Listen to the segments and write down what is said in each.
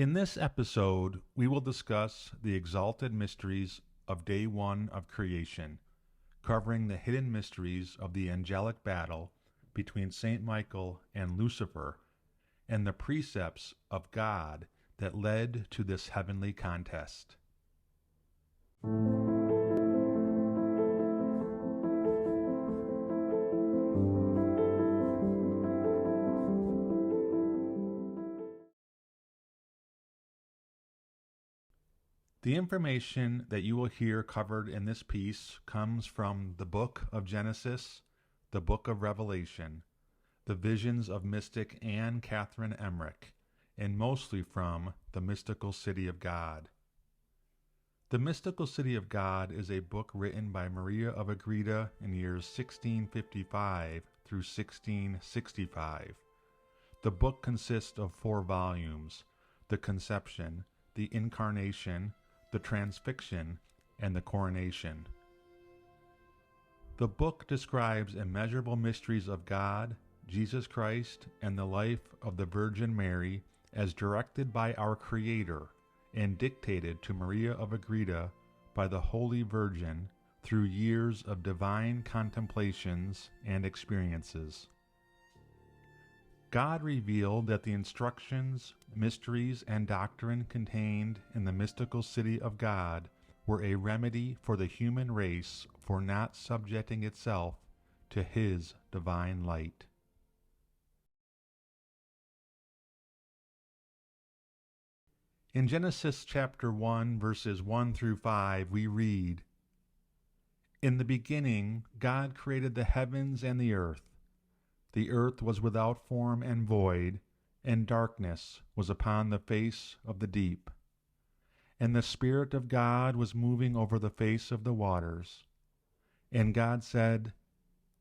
In this episode, we will discuss the exalted mysteries of Day 1 of creation, covering the hidden mysteries of the angelic battle between St. Michael and Lucifer, and the precepts of God that led to this heavenly contest. The information that you will hear covered in this piece comes from the book of Genesis, the book of Revelation, the visions of mystic Anne Catherine Emmerich, and mostly from the Mystical City of God. The Mystical City of God is a book written by Maria of Ágreda in years 1655 through 1665. The book consists of 4 volumes: the Conception, the Incarnation, the Transfixion, and the Coronation. The book describes immeasurable mysteries of God, Jesus Christ, and the life of the Virgin Mary as directed by our Creator and dictated to Maria of Ágreda by the Holy Virgin through years of divine contemplations and experiences. God revealed that the instructions, mysteries, and doctrine contained in the mystical city of God were a remedy for the human race for not subjecting itself to His divine light. In Genesis chapter 1, verses 1 through 5, we read, "In the beginning God created the heavens and the earth. The earth was without form and void, and darkness was upon the face of the deep. And the Spirit of God was moving over the face of the waters. And God said,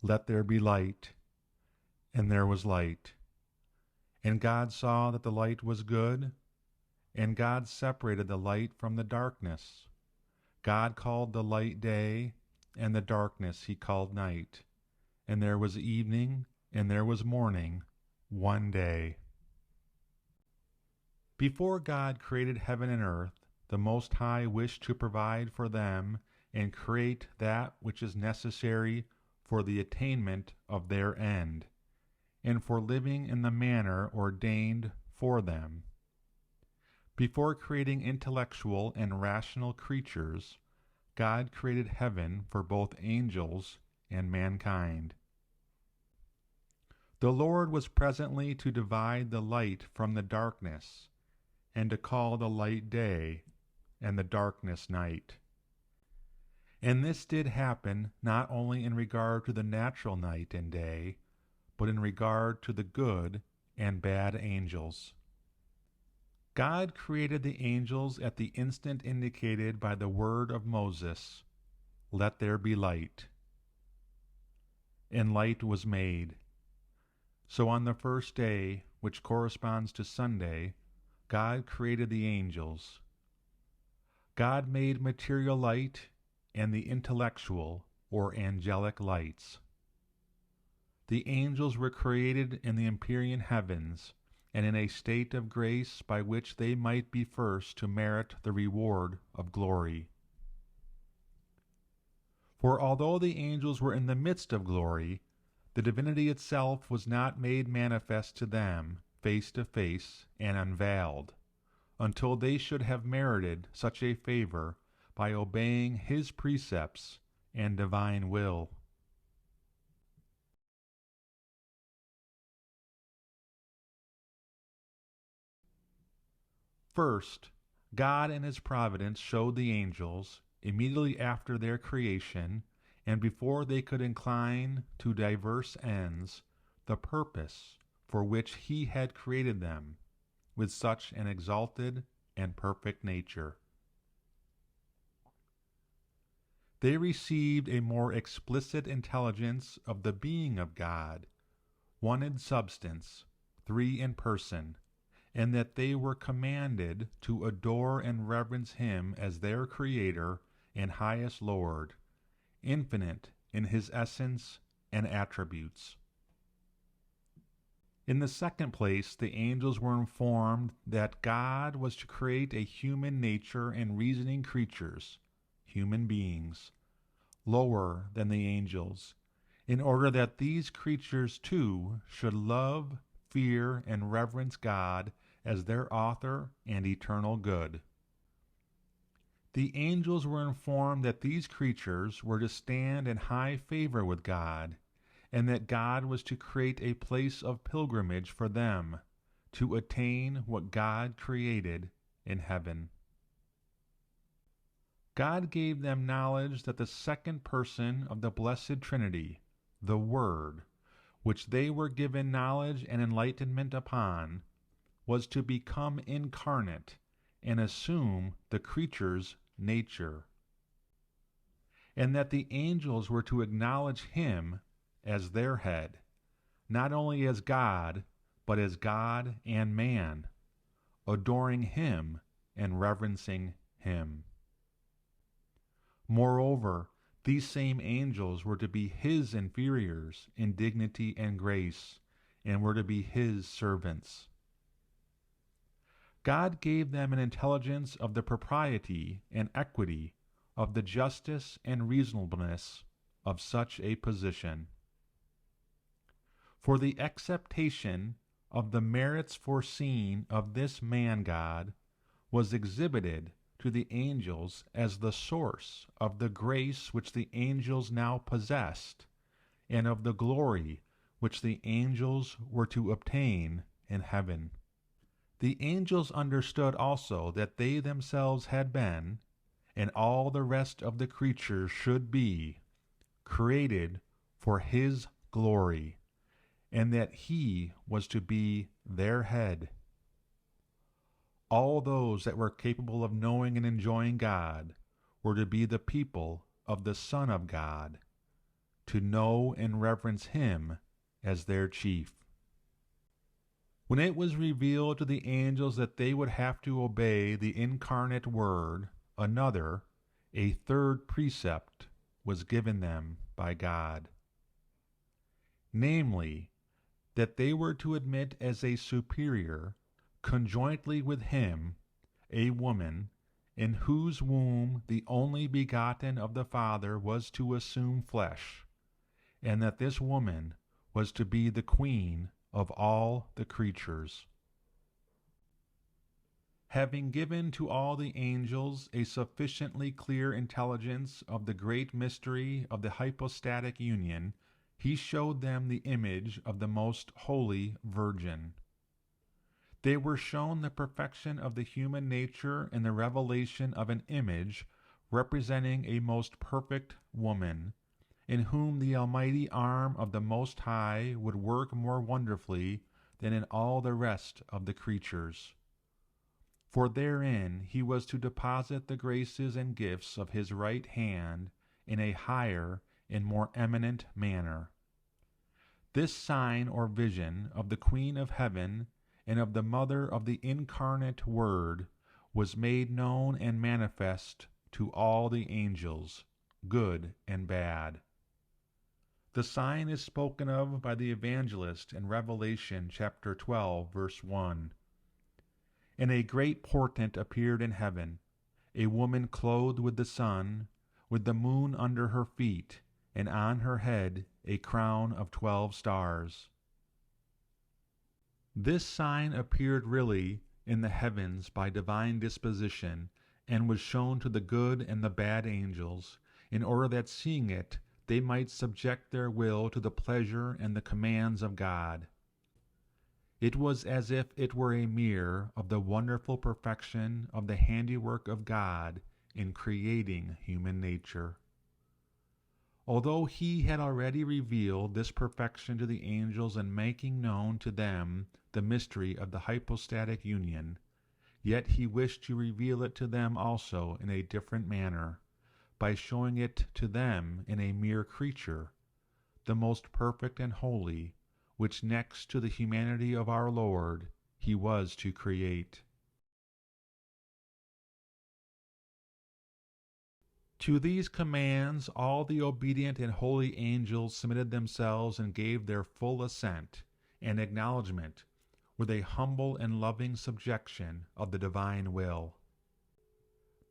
'Let there be light.' And there was light. And God saw that the light was good, and God separated the light from the darkness. God called the light day, and the darkness He called night. And there was evening, and there was morning, one day." Before God created heaven and earth, the Most High wished to provide for them and create that which is necessary for the attainment of their end, and for living in the manner ordained for them. Before creating intellectual and rational creatures, God created heaven for both angels and mankind. The Lord was presently to divide the light from the darkness, and to call the light day, and the darkness night. And this did happen not only in regard to the natural night and day, but in regard to the good and bad angels. God created the angels at the instant indicated by the word of Moses, "Let there be light." And light was made. So on the first day, which corresponds to Sunday, God created the angels. God made material light and the intellectual or angelic lights. The angels were created in the empyrean heavens and in a state of grace by which they might be first to merit the reward of glory. For although the angels were in the midst of glory, the divinity itself was not made manifest to them face to face and unveiled, until they should have merited such a favor by obeying His precepts and divine will. First, God in His providence showed the angels, immediately after their creation, and before they could incline to diverse ends, the purpose for which He had created them, with such an exalted and perfect nature. They received a more explicit intelligence of the being of God, one in substance, 3 in person, and that they were commanded to adore and reverence Him as their Creator and highest Lord, infinite in His essence and attributes. In the second place, the angels were informed that God was to create a human nature and reasoning creatures, human beings, lower than the angels, in order that these creatures too should love, fear, and reverence God as their author and eternal good. The angels were informed that these creatures were to stand in high favor with God, and that God was to create a place of pilgrimage for them, to attain what God created in heaven. God gave them knowledge that the second person of the Blessed Trinity, the Word, which they were given knowledge and enlightenment upon, was to become incarnate and assume the creature's nature, and that the angels were to acknowledge him as their head, not only as God, but as God and man, adoring him and reverencing him. Moreover, these same angels were to be his inferiors in dignity and grace, and were to be his servants. God gave them an intelligence of the propriety and equity, of the justice and reasonableness of such a position. For the acceptation of the merits foreseen of this man-God was exhibited to the angels as the source of the grace which the angels now possessed, and of the glory which the angels were to obtain in heaven. The angels understood also that they themselves had been, and all the rest of the creatures should be, created for his glory, and that he was to be their head. All those that were capable of knowing and enjoying God were to be the people of the Son of God, to know and reverence him as their chief. When it was revealed to the angels that they would have to obey the incarnate Word, another, a third precept, was given them by God. Namely, that they were to admit as a superior, conjointly with him, a woman, in whose womb the only begotten of the Father was to assume flesh, and that this woman was to be the queen of all the creatures. Having given to all the angels a sufficiently clear intelligence of the great mystery of the hypostatic union, he showed them the image of the most holy Virgin. They were shown the perfection of the human nature in the revelation of an image representing a most perfect woman, in whom the almighty arm of the Most High would work more wonderfully than in all the rest of the creatures. For therein he was to deposit the graces and gifts of his right hand in a higher and more eminent manner. This sign or vision of the Queen of Heaven and of the Mother of the incarnate Word was made known and manifest to all the angels, good and bad. The sign is spoken of by the evangelist in Revelation chapter 12, verse 1. And a great portent appeared in heaven, a woman clothed with the sun, with the moon under her feet, and on her head a crown of 12 stars. This sign appeared really in the heavens by divine disposition, and was shown to the good and the bad angels, in order that seeing it they might subject their will to the pleasure and the commands of God. It was as if it were a mirror of the wonderful perfection of the handiwork of God in creating human nature. Although he had already revealed this perfection to the angels in making known to them the mystery of the hypostatic union, yet he wished to reveal it to them also in a different manner, by showing it to them in a mere creature, the most perfect and holy, which next to the humanity of our Lord he was to create. To these commands all the obedient and holy angels submitted themselves and gave their full assent, and acknowledgement, with a humble and loving subjection of the divine will.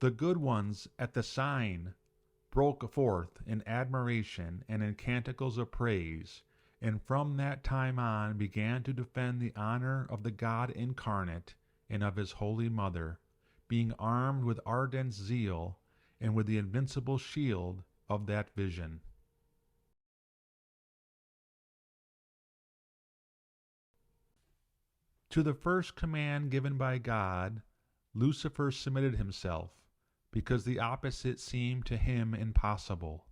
The good ones at the sign broke forth in admiration and in canticles of praise, and from that time on began to defend the honor of the God incarnate and of his Holy Mother, being armed with ardent zeal and with the invincible shield of that vision. To the first command given by God, Lucifer submitted himself, because the opposite seemed to him impossible.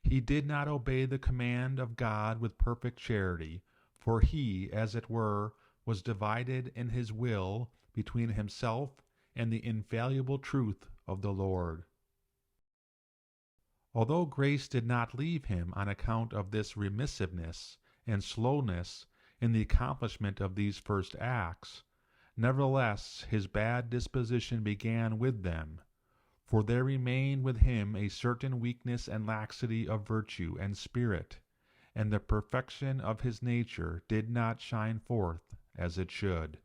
He did not obey the command of God with perfect charity, for he, as it were, was divided in his will between himself and the infallible truth of the Lord. Although grace did not leave him on account of this remissiveness and slowness in the accomplishment of these first acts, nevertheless his bad disposition began with them, for there remained with him a certain weakness and laxity of virtue and spirit, and the perfection of his nature did not shine forth as it should.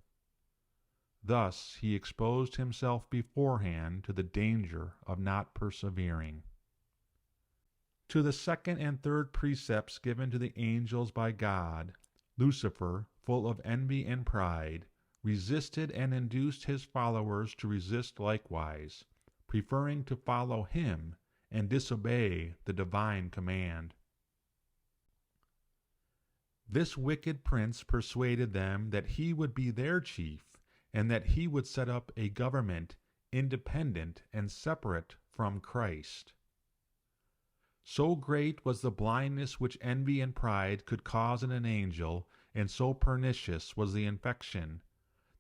Thus he exposed himself beforehand to the danger of not persevering. To the second and third precepts given to the angels by God, Lucifer, full of envy and pride, resisted and induced his followers to resist likewise, preferring to follow him and disobey the divine command. This wicked prince persuaded them that he would be their chief, and that he would set up a government independent and separate from Christ. So great was the blindness which envy and pride could cause in an angel, and so pernicious was the infection,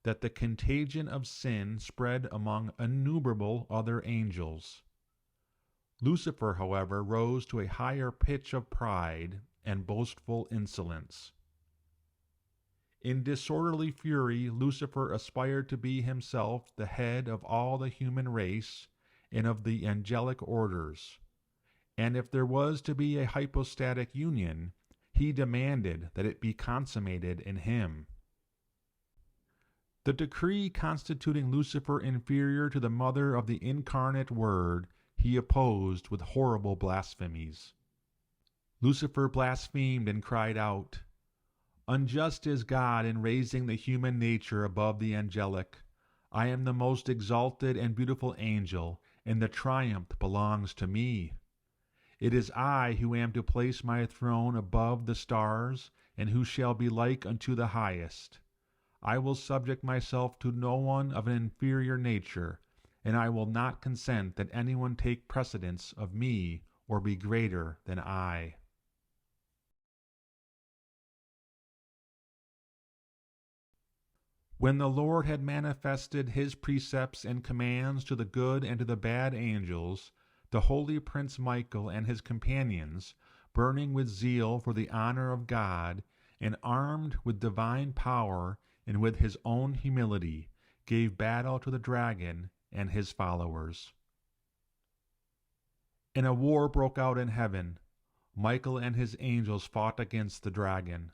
that the contagion of sin spread among innumerable other angels. Lucifer, however, rose to a higher pitch of pride and boastful insolence. In disorderly fury, Lucifer aspired to be himself the head of all the human race and of the angelic orders. And if there was to be a hypostatic union, he demanded that it be consummated in him. The decree constituting Lucifer inferior to the mother of the incarnate Word he opposed with horrible blasphemies. Lucifer blasphemed and cried out, "Unjust is God in raising the human nature above the angelic. I am the most exalted and beautiful angel, and the triumph belongs to me. It is I who am to place my throne above the stars, and who shall be like unto the highest. I will subject myself to no one of an inferior nature, and I will not consent that anyone take precedence of me or be greater than I." When the Lord had manifested his precepts and commands to the good and to the bad angels, the holy Prince Michael and his companions, burning with zeal for the honor of God, and armed with divine power and with his own humility, gave battle to the dragon and his followers. And a war broke out in heaven. Michael and his angels fought against the dragon.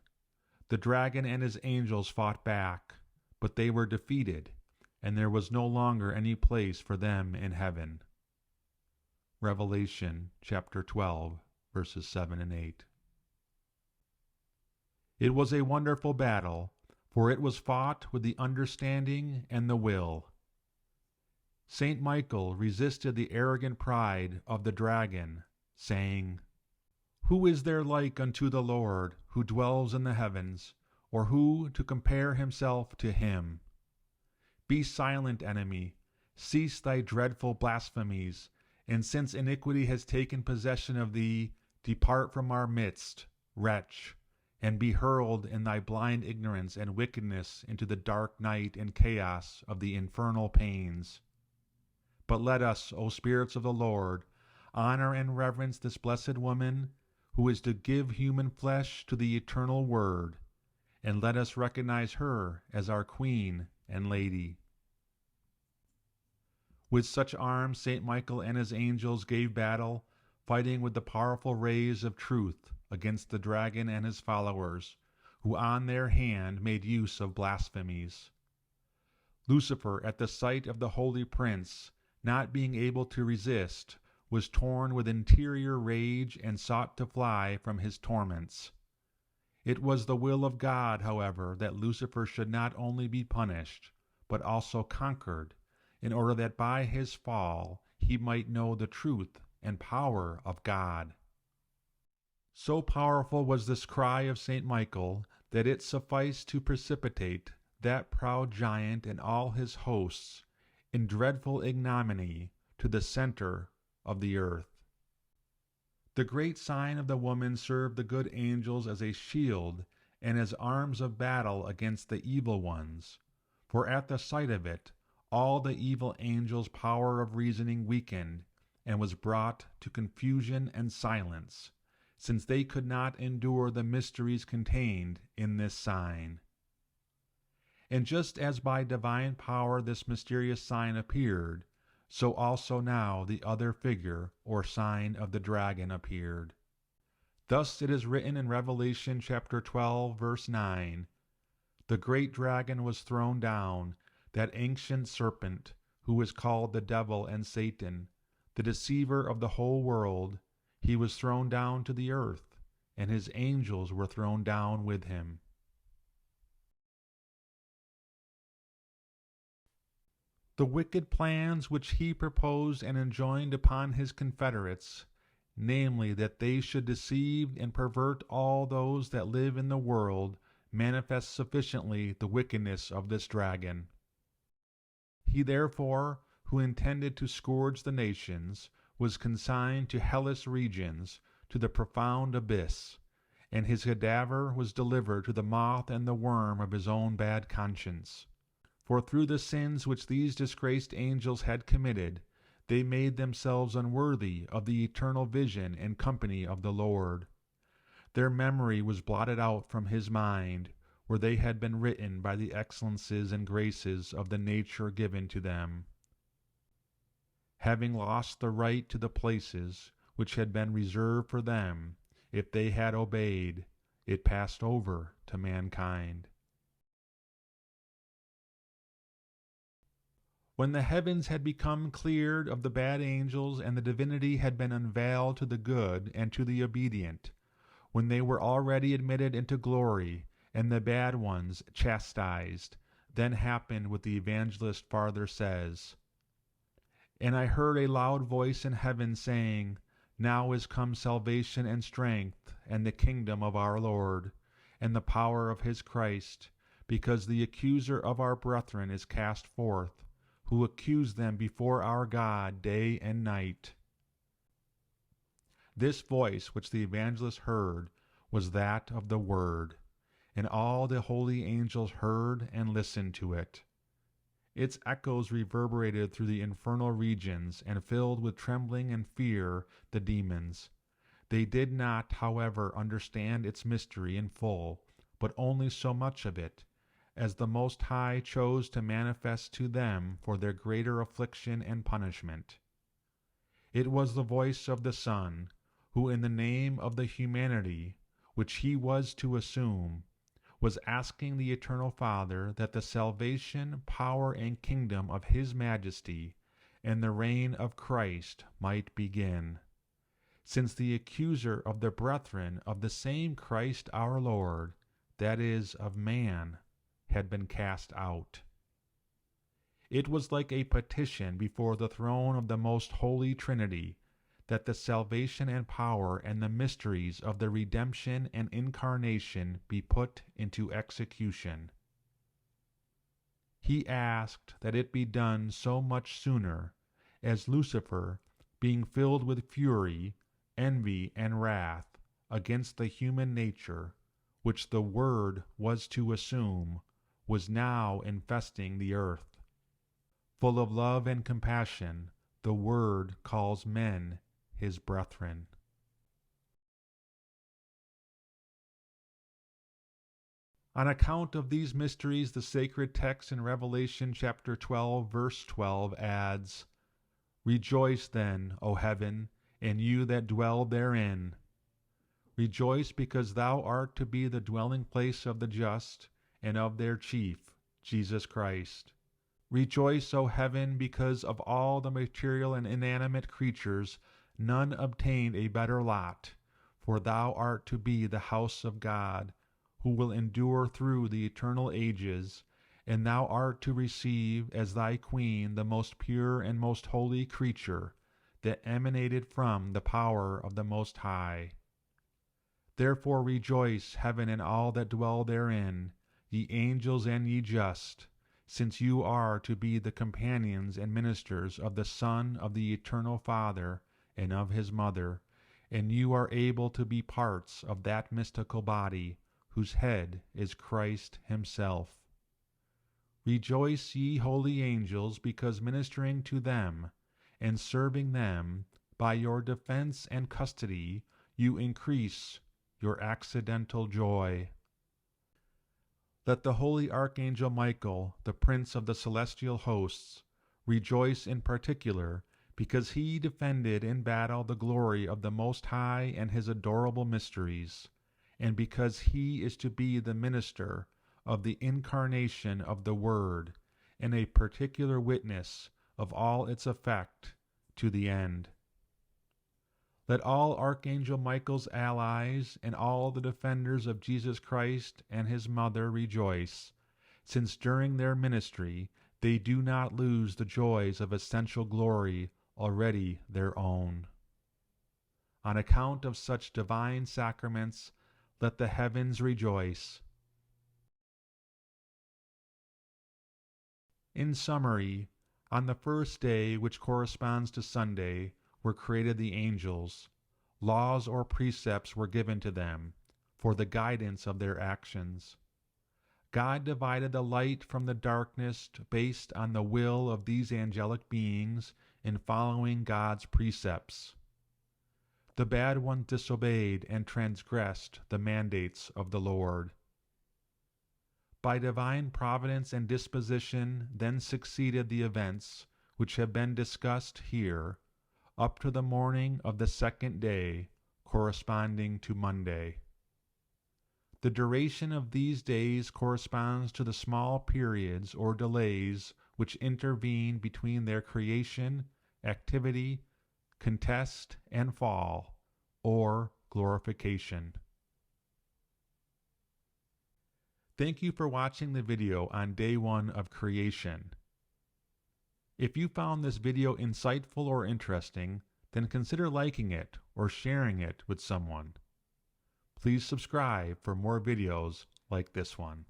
The dragon and his angels fought back, but they were defeated, and there was no longer any place for them in heaven. Revelation chapter 12, verses 7 and 8. It was a wonderful battle, for it was fought with the understanding and the will. Saint Michael resisted the arrogant pride of the dragon, saying, "Who is there like unto the Lord, who dwells in the heavens, or who to compare himself to him? Be silent, enemy, cease thy dreadful blasphemies, and since iniquity has taken possession of thee, depart from our midst, wretch, and be hurled in thy blind ignorance and wickedness into the dark night and chaos of the infernal pains. But let us, O spirits of the Lord, honor and reverence this blessed woman, who is to give human flesh to the eternal Word, and let us recognize her as our Queen and Lady." With such arms Saint Michael and his angels gave battle, fighting with the powerful rays of truth against the dragon and his followers, who on their hand made use of blasphemies. Lucifer, at the sight of the holy prince, not being able to resist, was torn with interior rage and sought to fly from his torments. It was the will of God, however, that Lucifer should not only be punished, but also conquered, in order that by his fall he might know the truth and power of God. So powerful was this cry of St. Michael that it sufficed to precipitate that proud giant and all his hosts in dreadful ignominy to the center of the earth. The great sign of the woman served the good angels as a shield and as arms of battle against the evil ones, for at the sight of it all the evil angels' power of reasoning weakened and was brought to confusion and silence, since they could not endure the mysteries contained in this sign. And just as by divine power this mysterious sign appeared, so also now the other figure or sign of the dragon appeared. Thus it is written in Revelation chapter 12, verse 9, "The great dragon was thrown down, that ancient serpent, who is called the devil and Satan, the deceiver of the whole world. He was thrown down to the earth, and his angels were thrown down with him." The wicked plans which he proposed and enjoined upon his confederates, namely that they should deceive and pervert all those that live in the world, manifest sufficiently the wickedness of this dragon. He therefore, who intended to scourge the nations, was consigned to hellish regions, to the profound abyss, and his cadaver was delivered to the moth and the worm of his own bad conscience. For through the sins which these disgraced angels had committed, they made themselves unworthy of the eternal vision and company of the Lord. Their memory was blotted out from his mind, where they had been written by the excellences and graces of the nature given to them. Having lost the right to the places which had been reserved for them, if they had obeyed, it passed over to mankind. When the heavens had become cleared of the bad angels and the divinity had been unveiled to the good and to the obedient, when they were already admitted into glory and the bad ones chastised, then happened what the evangelist farther says, "And I heard a loud voice in heaven saying, Now is come salvation and strength, and the kingdom of our Lord, and the power of his Christ, because the accuser of our brethren is cast forth, who accused them before our God day and night." This voice which the evangelist heard was that of the Word, and all the holy angels heard and listened to it. Its echoes reverberated through the infernal regions and filled with trembling and fear the demons. They did not, however, understand its mystery in full, but only so much of it as the Most High chose to manifest to them for their greater affliction and punishment. It was the voice of the Son, who in the name of the humanity which he was to assume, was asking the Eternal Father that the salvation, power, and kingdom of his majesty and the reign of Christ might begin, since the accuser of the brethren of the same Christ our Lord, that is, of man, had been cast out. It was like a petition before the throne of the most holy Trinity, that the salvation and power and the mysteries of the redemption and incarnation be put into execution. He asked that it be done so much sooner, as Lucifer, being filled with fury, envy, and wrath against the human nature, which the Word was to assume, was now infesting the earth. Full of love and compassion, the Word calls men his brethren. On account of these mysteries, the sacred text in Revelation chapter 12, verse 12 adds, "Rejoice then, O heaven, and you that dwell therein. Rejoice because thou art to be the dwelling place of the just and of their chief, Jesus Christ. Rejoice, O heaven, because of all the material and inanimate creatures none obtained a better lot, for thou art to be the house of God, who will endure through the eternal ages, and thou art to receive as thy queen the most pure and most holy creature that emanated from the power of the Most High. Therefore rejoice, heaven and all that dwell therein, ye angels and ye just, since you are to be the companions and ministers of the Son of the Eternal Father and of his Mother, and you are able to be parts of that mystical body, whose head is Christ himself. Rejoice, ye holy angels, because ministering to them and serving them by your defense and custody, you increase your accidental joy. Let the holy Archangel Michael, the prince of the celestial hosts, rejoice in particular, because he defended in battle the glory of the Most High and his adorable mysteries, and because he is to be the minister of the incarnation of the Word, and a particular witness of all its effect to the end. Let all Archangel Michael's allies and all the defenders of Jesus Christ and his Mother rejoice, since during their ministry they do not lose the joys of essential glory already their own. On account of such divine sacraments, let the heavens rejoice. In summary, on the first day, which corresponds to Sunday, were created the angels. Laws or precepts were given to them for the guidance of their actions. God divided the light from the darkness based on the will of these angelic beings in following God's precepts. The bad ones disobeyed and transgressed the mandates of the Lord. By divine providence and disposition then succeeded the events which have been discussed here, up to the morning of the second day, corresponding to Monday. The duration of these days corresponds to the small periods or delays which intervene between their creation, activity, contest, and fall, or glorification. Thank you for watching the video on day 1 of creation. If you found this video insightful or interesting, then consider liking it or sharing it with someone. Please subscribe for more videos like this one.